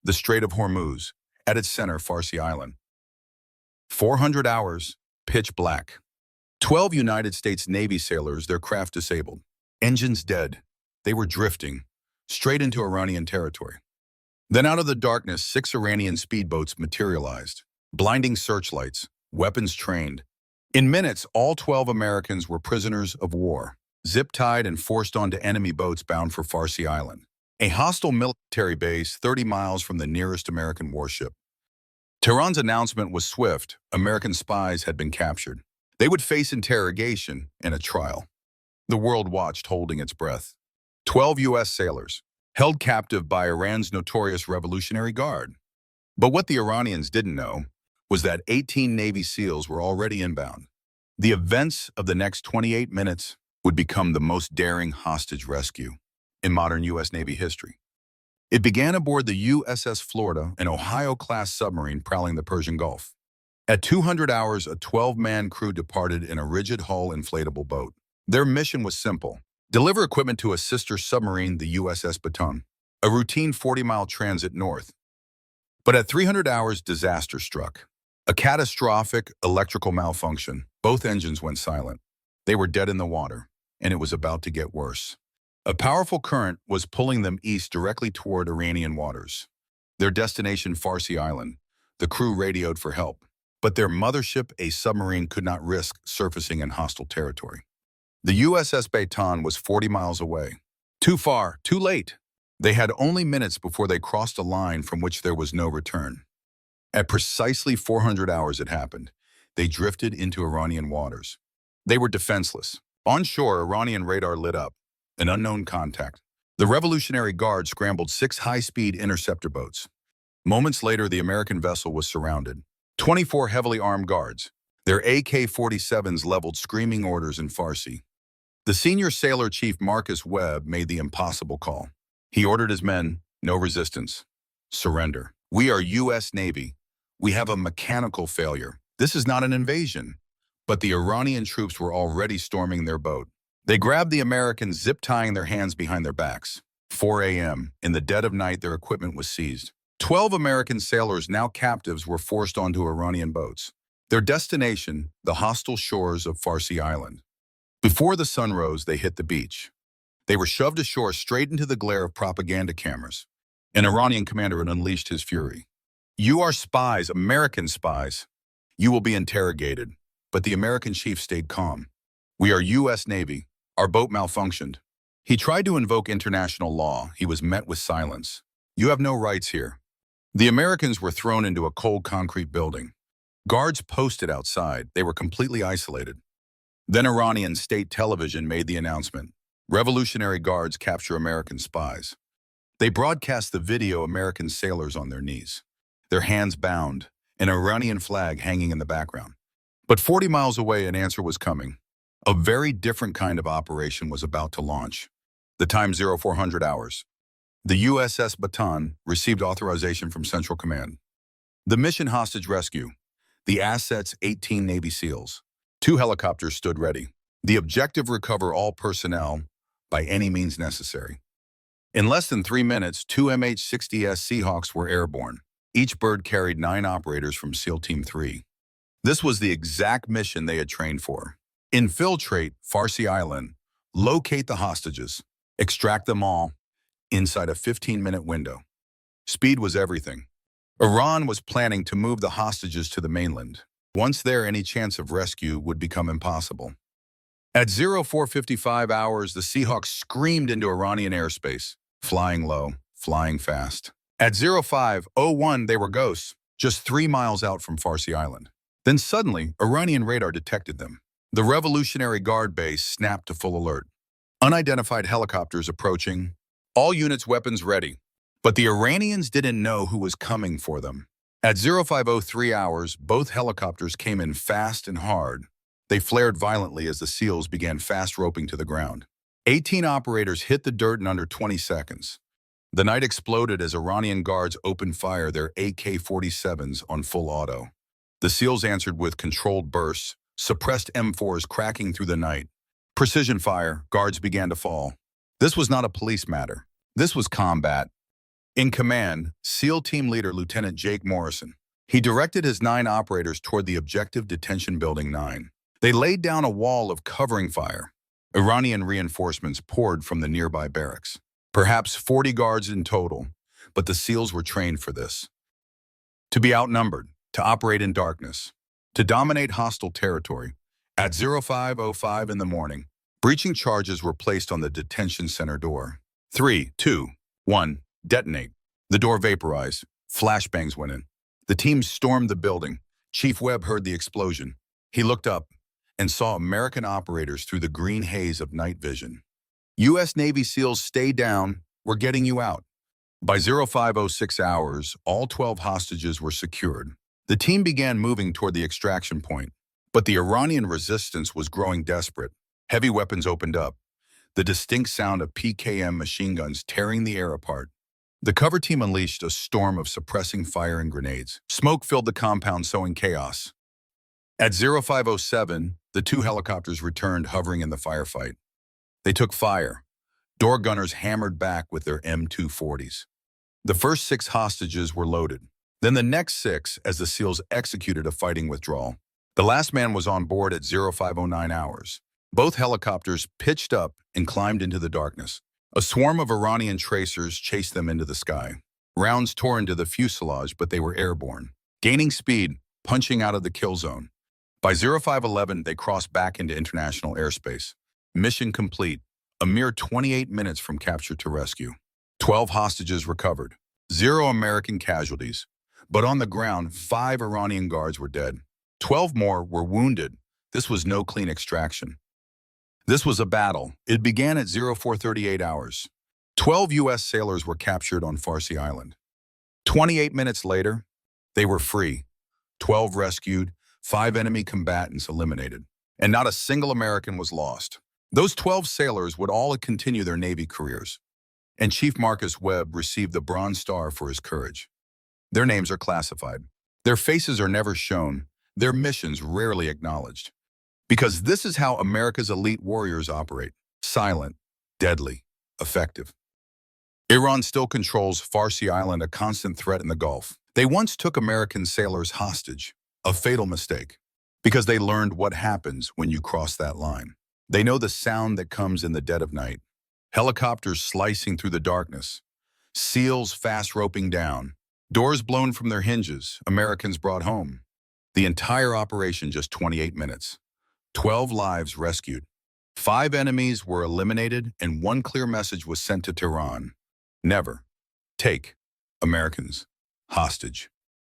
the Strait of Hormuz, at its center, Farsi Island. 400 hours, pitch black. 12 United States Navy sailors, their craft disabled. Engines dead. They were drifting, straight into Iranian territory. Then out of the darkness, 6 Iranian speedboats materialized. Blinding searchlights, weapons trained. In minutes, all 12 Americans were prisoners of war, zip-tied and forced onto enemy boats bound for Farsi Island, a hostile military base 30 miles from the nearest American warship. Tehran's announcement was swift. American spies had been captured. They would face interrogation and a trial. The world watched, holding its breath. 12 U.S. sailors, held captive by Iran's notorious Revolutionary Guard. But what the Iranians didn't know was that 18 Navy SEALs were already inbound. The events of the next 28 minutes would become the most daring hostage rescue in modern U.S. Navy history. It began aboard the USS Florida, an Ohio-class submarine prowling the Persian Gulf. At 200 hours, a 12-man crew departed in a rigid-hull inflatable boat. Their mission was simple: deliver equipment to a sister submarine, the USS Baton, a routine 40-mile transit north. But at 300 hours, disaster struck. A catastrophic electrical malfunction. Both engines went silent. They were dead in the water, and it was about to get worse. A powerful current was pulling them east directly toward Iranian waters. Their destination, Farsi Island. The crew radioed for help, but their mothership, a submarine, could not risk surfacing in hostile territory. The USS Baton was 40 miles away. Too far, too late. They had only minutes before they crossed a line from which there was no return. At precisely 400 hours it happened. They drifted into Iranian waters. They were defenseless. On shore, Iranian radar lit up. An unknown contact. The Revolutionary Guard scrambled 6 high-speed interceptor boats. Moments later, the American vessel was surrounded. 24 heavily armed guards. Their AK-47s leveled screaming orders in Farsi. The senior sailor chief, Marcus Webb, made the impossible call. He ordered his men, no resistance. Surrender. We are U.S. Navy. We have a mechanical failure. This is not an invasion. But the Iranian troops were already storming their boat. They grabbed the Americans, zip-tying their hands behind their backs. 4 a.m. In the dead of night, their equipment was seized. 12 American sailors, now captives, were forced onto Iranian boats. Their destination, the hostile shores of Farsi Island. Before the sun rose, they hit the beach. They were shoved ashore straight into the glare of propaganda cameras. An Iranian commander had unleashed his fury. "You are spies, American spies. You will be interrogated." But the American chief stayed calm. "We are U.S. Navy. Our boat malfunctioned." He tried to invoke international law. He was met with silence. "You have no rights here." The Americans were thrown into a cold concrete building. Guards posted outside. They were completely isolated. Then Iranian state television made the announcement: Revolutionary Guards capture American spies. They broadcast the video: American sailors on their knees, their hands bound, an Iranian flag hanging in the background. But 40 miles away, an answer was coming. A very different kind of operation was about to launch. The time 0400 hours. The USS Baton received authorization from Central Command. The mission: hostage rescue. The assets: 18 Navy SEALs. 2 helicopters stood ready. The objective: recover all personnel by any means necessary. In less than 3 minutes, 2 MH-60S Seahawks were airborne. Each bird carried 9 operators from SEAL Team 3. This was the exact mission they had trained for. Infiltrate Farsi Island, locate the hostages, extract them all inside a 15-minute window. Speed was everything. Iran was planning to move the hostages to the mainland. Once there, any chance of rescue would become impossible. At 0455 hours, the Seahawks screamed into Iranian airspace, flying low, flying fast. At 0501, they were ghosts, just 3 miles out from Farsi Island. Then suddenly, Iranian radar detected them. The Revolutionary Guard base snapped to full alert. Unidentified helicopters approaching, all units weapons ready. But the Iranians didn't know who was coming for them. At 0503 hours, both helicopters came in fast and hard. They flared violently as the SEALs began fast roping to the ground. 18 operators hit the dirt in under 20 seconds. The night exploded as Iranian guards opened fire, their AK-47s on full auto. The SEALs answered with controlled bursts, suppressed M4s cracking through the night. Precision fire, guards began to fall. This was not a police matter. This was combat. In command, SEAL Team Leader Lieutenant Jake Morrison. He directed his 9 operators toward the objective Detention Building 9. They laid down a wall of covering fire. Iranian reinforcements poured from the nearby barracks. Perhaps 40 guards in total, but the SEALs were trained for this. To be outnumbered, to operate in darkness, to dominate hostile territory. At 05:05 in the morning, breaching charges were placed on the detention center door. 3, 2, 1, detonate. The door vaporized. Flashbangs went in. The team stormed the building. Chief Webb heard the explosion. He looked up and saw American operators through the green haze of night vision. U.S. Navy SEALs, stay down. We're getting you out. By 05:06 hours, all 12 hostages were secured. The team began moving toward the extraction point, but the Iranian resistance was growing desperate. Heavy weapons opened up, the distinct sound of PKM machine guns tearing the air apart. The cover team unleashed a storm of suppressing fire and grenades. Smoke filled the compound, sowing chaos. At 05:07, the 2 helicopters returned, hovering in the firefight. They took fire. Door gunners hammered back with their M240s. The first 6 hostages were loaded. Then the next 6 as the SEALs executed a fighting withdrawal. The last man was on board at 05:09 hours. Both helicopters pitched up and climbed into the darkness. A swarm of Iranian tracers chased them into the sky. Rounds tore into the fuselage, but they were airborne, gaining speed, punching out of the kill zone. By 05:11, they crossed back into international airspace. Mission complete, a mere 28 minutes from capture to rescue. 12 hostages recovered, 0 American casualties. But on the ground, 5 Iranian guards were dead. 12 more were wounded. This was no clean extraction. This was a battle. It began at 04:38 hours. 12 U.S. sailors were captured on Farsi Island. 28 minutes later, they were free. 12 rescued, 5 enemy combatants eliminated, and not a single American was lost. Those 12 sailors would all continue their Navy careers, and Chief Marcus Webb received the Bronze Star for his courage. Their names are classified. Their faces are never shown, their missions rarely acknowledged. Because this is how America's elite warriors operate: silent, deadly, effective. Iran still controls Farsi Island, a constant threat in the Gulf. They once took American sailors hostage, a fatal mistake, because they learned what happens when you cross that line. They know the sound that comes in the dead of night. Helicopters slicing through the darkness, SEALs fast roping down, doors blown from their hinges, Americans brought home. The entire operation, just 28 minutes. 12 lives rescued. 5 enemies were eliminated, and one clear message was sent to Tehran: never take Americans hostage.